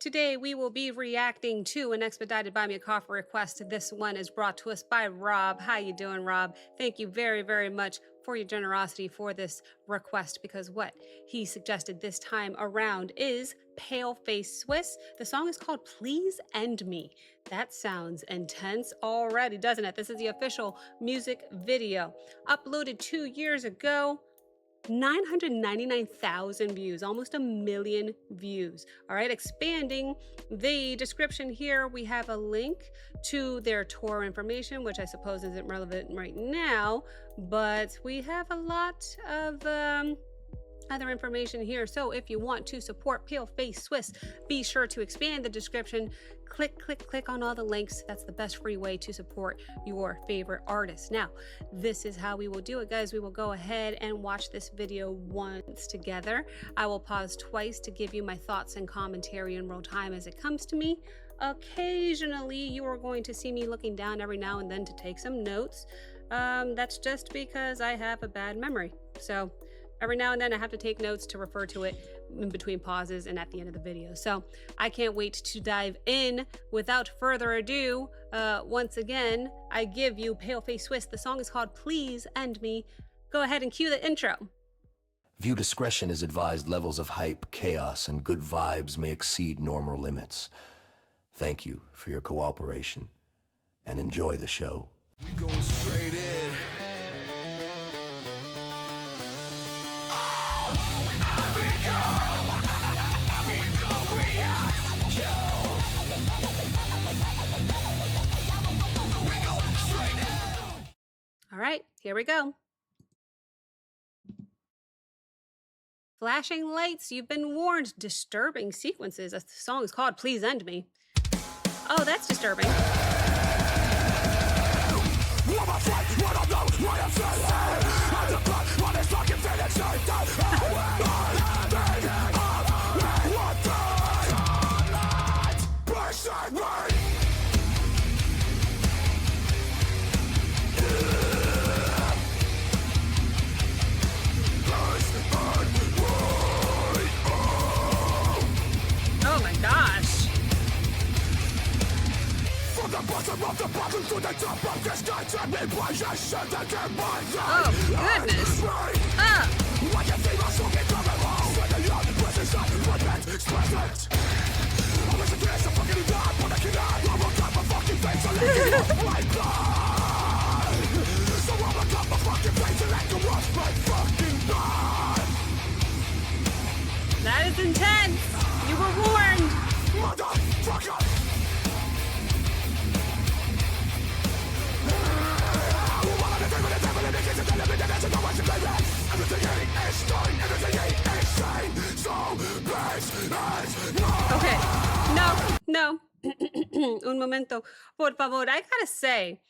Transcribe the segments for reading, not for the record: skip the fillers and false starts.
Today, we will be reacting to an expedited Buy Me a Coffee request. This one is brought to us by Rob. How you doing, Rob? Thank you very, very much for your generosity for this request because what he suggested this time around is Paleface Swiss. The song is called Please End Me. That sounds intense already, doesn't it? This is the official music video. Uploaded 2 years ago. 999,000 views, almost a million views. All right, expanding the description here, we have a link to their tour information, which I suppose isn't relevant right now, but we have a lot of other information here. So if you want to support Paleface Swiss, be sure to expand the description. Click on all the links. That's the best free way to support your favorite artist. Now, this is how we will do it, guys. We will go ahead and watch this video once together. I will pause twice to give you my thoughts and commentary in real time as it comes to me. Occasionally, you are going to see me looking down every now and then to take some notes. That's just because I have a bad memory. So every now and then I have to take notes to refer to it in between pauses and at the end of the video. So I can't wait to dive in. Without further ado, once again, I give you Paleface Swiss. The song is called Please End Me. Go ahead and cue the intro. View discretion is advised. Levels of hype, chaos, and good vibes may exceed normal limits. Thank you for your cooperation and enjoy the show. We going straight in. All right, here we go. Flashing lights, you've been warned. Disturbing sequences. The song is called Please End Me. Oh, that's disturbing. Oh my gosh. Oh goodness. That is intense. You were warned. Okay. No. Un momento. Por favor. I gotta say,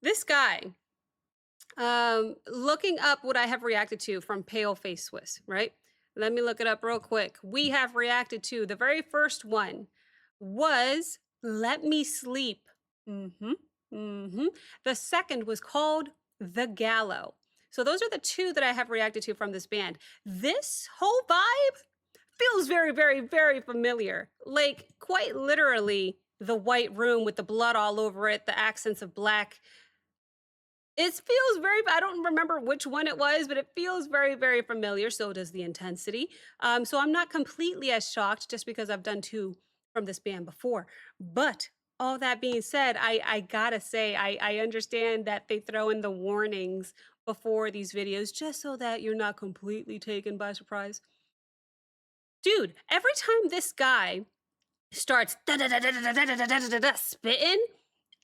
this guy, looking up what I have reacted to from Paleface Swiss, right? Let me look it up real quick. We have reacted to the very first one was Let Me Sleep. The second was called The Gallow. So those are the two that I have reacted to from this band. This whole vibe feels very, very, very familiar. Like quite literally the white room with the blood all over it, the accents of black. It feels very, I don't remember which one it was, but it feels very, very familiar. So does the intensity. So I'm not completely as shocked just because I've done two from this band before. But all that being said, I gotta say, I understand that they throw in the warnings before these videos just so that you're not completely taken by surprise. Dude, every time this guy starts spitting,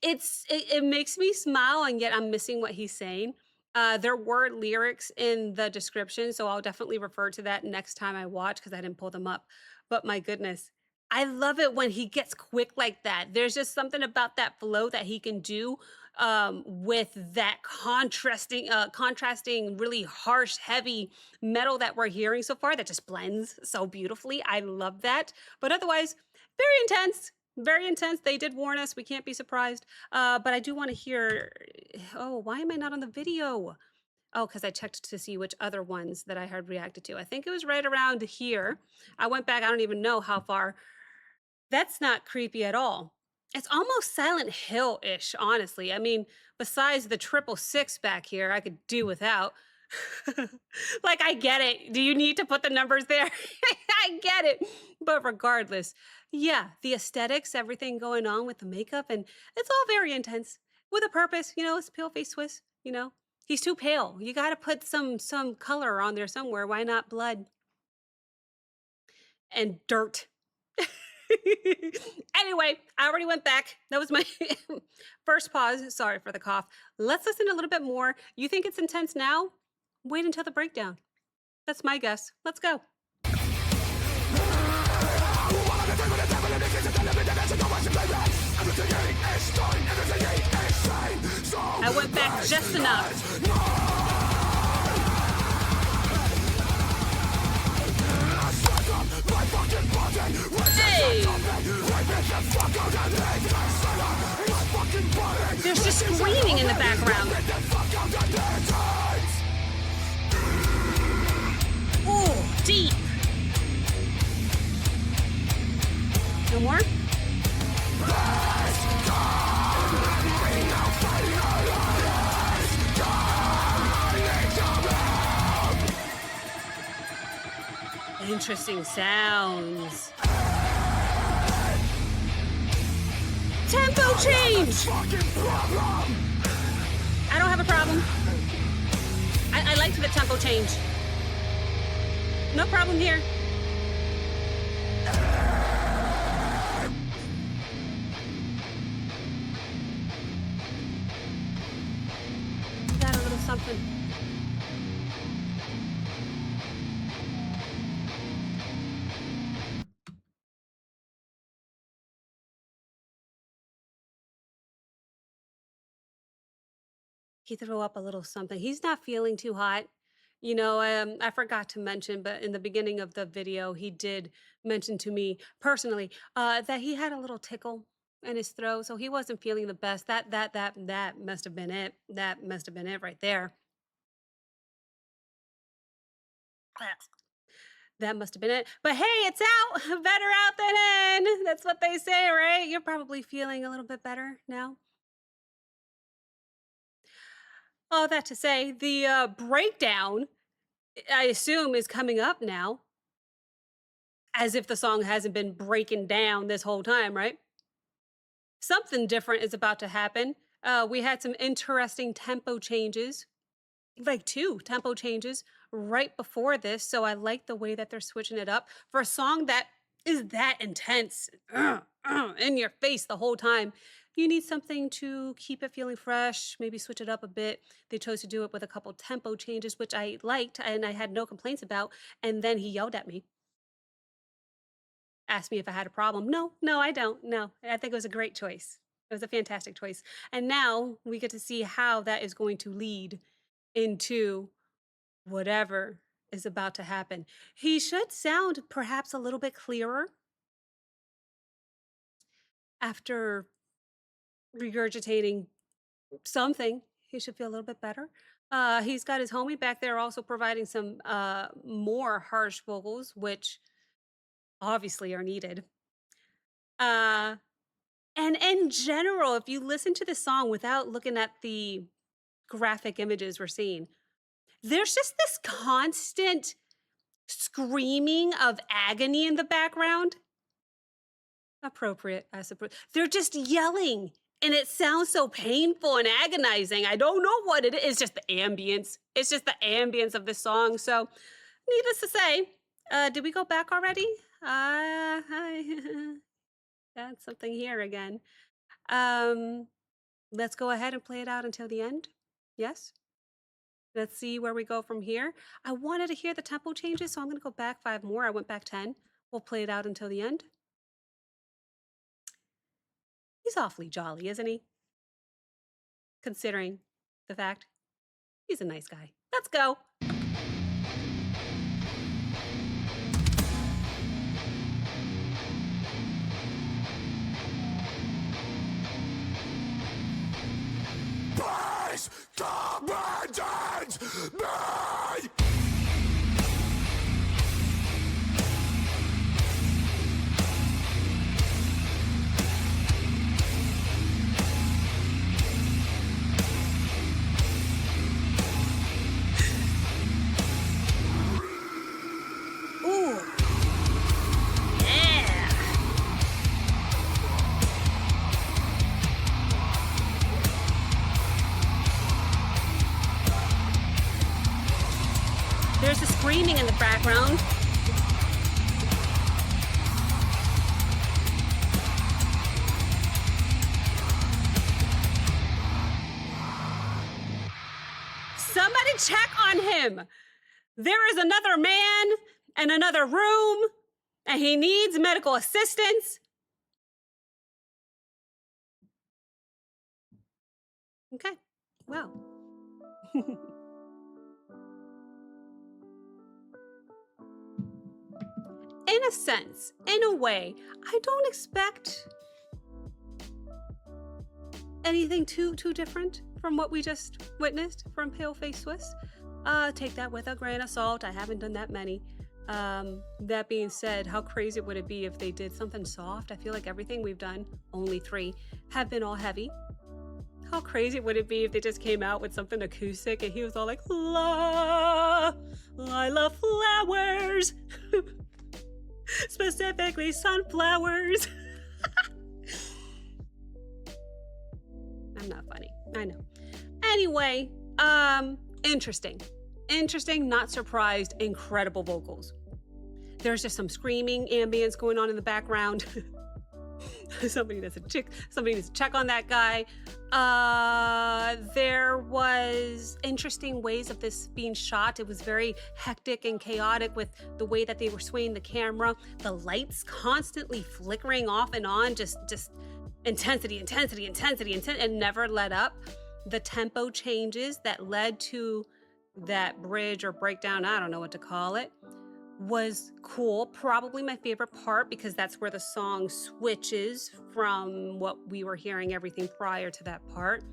it makes me smile, and yet I'm missing what he's saying. There were lyrics in the description, so I'll definitely refer to that next time I watch because I didn't pull them up. But my goodness, I love it when he gets quick like that. There's just something about that flow that he can do with that contrasting, really harsh, heavy metal that we're hearing so far that just blends so beautifully. I love that. But otherwise, very intense. Very intense. They did warn us. We can't be surprised. But I do want to hear, oh, why am I not on the video? Oh, because I checked to see which other ones that I had reacted to. I think it was right around here. I went back, I don't even know how far That's not creepy at all. It's almost Silent Hill-ish, honestly. I mean, besides the triple six back here, I could do without. Like, I get it. Do you need to put the numbers there? I get it. But regardless, yeah, the aesthetics, everything going on with the makeup, and it's all very intense with a purpose. It's pale face Swiss. He's too pale. You got to put some color on there somewhere. Why not blood and dirt? Anyway, I already went back. That was my first pause. Sorry for the cough. Let's listen a little bit more. You think it's intense now? Wait until the breakdown. That's my guess. Let's go. I went back just enough. Hey! There's just screaming in the background. Oh, deep. No more? Interesting sounds. Tempo change! I don't have a problem. I liked the tempo change. No problem here. Got a little something. He threw up a little something. He's not feeling too hot. I forgot to mention, but in the beginning of the video, he did mention to me personally that he had a little tickle in his throat, so he wasn't feeling the best. That must have been it. That must have been it right there. That must have been it. But hey, it's out. Better out than in. That's what they say, right? You're probably feeling a little bit better now. All that to say, the breakdown, I assume, is coming up now, as if the song hasn't been breaking down this whole time, right? Something different is about to happen. We had some interesting tempo changes, like two tempo changes right before this. So I like the way that they're switching it up for a song that is that intense, in your face the whole time. You need something to keep it feeling fresh, maybe switch it up a bit. They chose to do it with a couple tempo changes, which I liked and I had no complaints about. And then he yelled at me, asked me if I had a problem. No, no, I don't. No, I think it was a great choice. It was a fantastic choice. And now we get to see how that is going to lead into whatever is about to happen. He should sound perhaps a little bit clearer after regurgitating something. He should feel a little bit better. He's got his homie back there also providing some more harsh vocals, which obviously are needed. Uh, and in general, if you listen to the song without looking at the graphic images we're seeing, there's just this constant screaming of agony in the background. Appropriate, I suppose. They're just yelling, and it sounds so painful and agonizing. I don't know what it is. It's just the ambience. It's just the ambience of the song. So, needless to say, did we go back already? I got something here again. Let's go ahead and play it out until the end. Yes? Let's see where we go from here. I wanted to hear the tempo changes, so I'm going to go back 5 more. I went back 10. We'll play it out until the end. He's awfully jolly, isn't he? Considering the fact he's a nice guy. Let's go. Please abandon me! screaming in the background. Somebody check on him. There is another man in another room, and he needs medical assistance. Okay, well. In a sense, in a way, I don't expect anything too different from what we just witnessed from Paleface Swiss. Take that with a grain of salt. I haven't done that many. That being said, how crazy would it be if they did something soft? I feel like everything we've done, only 3, have been all heavy. How crazy would it be if they just came out with something acoustic and he was all like, la, I love flowers. Specifically sunflowers. I'm not funny, I know. Anyway, interesting, not surprised, incredible vocals. There's just some screaming ambience going on in the background. Somebody needs to check on that guy. There was interesting ways of this being shot. It was very hectic and chaotic with the way that they were swaying the camera. The lights constantly flickering off and on, just intensity, and never let up. The tempo changes that led to that bridge or breakdown, I don't know what to call it, was cool. Probably my favorite part, because that's where the song switches from what we were hearing everything prior to that part.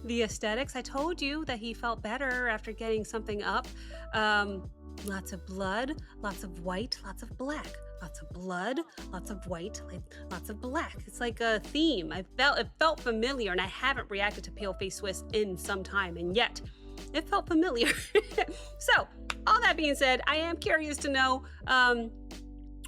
The aesthetics, I told you that he felt better after getting something up. Lots of blood, lots of white, lots of black. Lots of blood, lots of white, lots of black. It's like a theme. It felt familiar, and I haven't reacted to Paleface Swiss in some time, and yet it felt familiar. So, all that being said, I am curious to know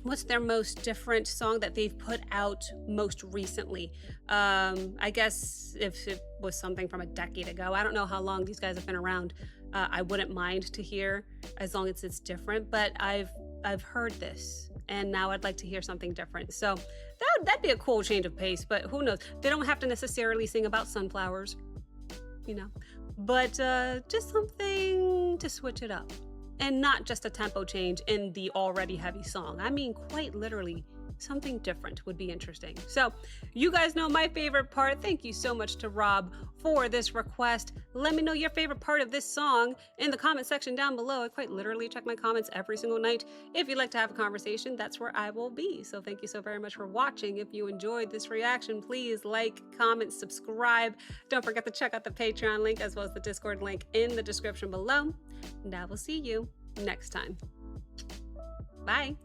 what's their most different song that they've put out most recently. I guess if it was something from a decade ago, I don't know how long these guys have been around. I wouldn't mind to hear, as long as it's different, but I've heard this, and now I'd like to hear something different. So that'd be a cool change of pace, but who knows? They don't have to necessarily sing about sunflowers, you know, but just something to switch it up, and not just a tempo change in the already heavy song. I mean, quite literally, something different would be interesting. So you guys know my favorite part. Thank you so much to Rob for this request. Let me know your favorite part of this song in the comment section down below. I quite literally check my comments every single night. If you'd like to have a conversation, that's where I will be. So thank you so very much for watching. If you enjoyed this reaction, please like, comment, subscribe. Don't forget to check out the Patreon link as well as the Discord link in the description below. And I will see you next time. Bye.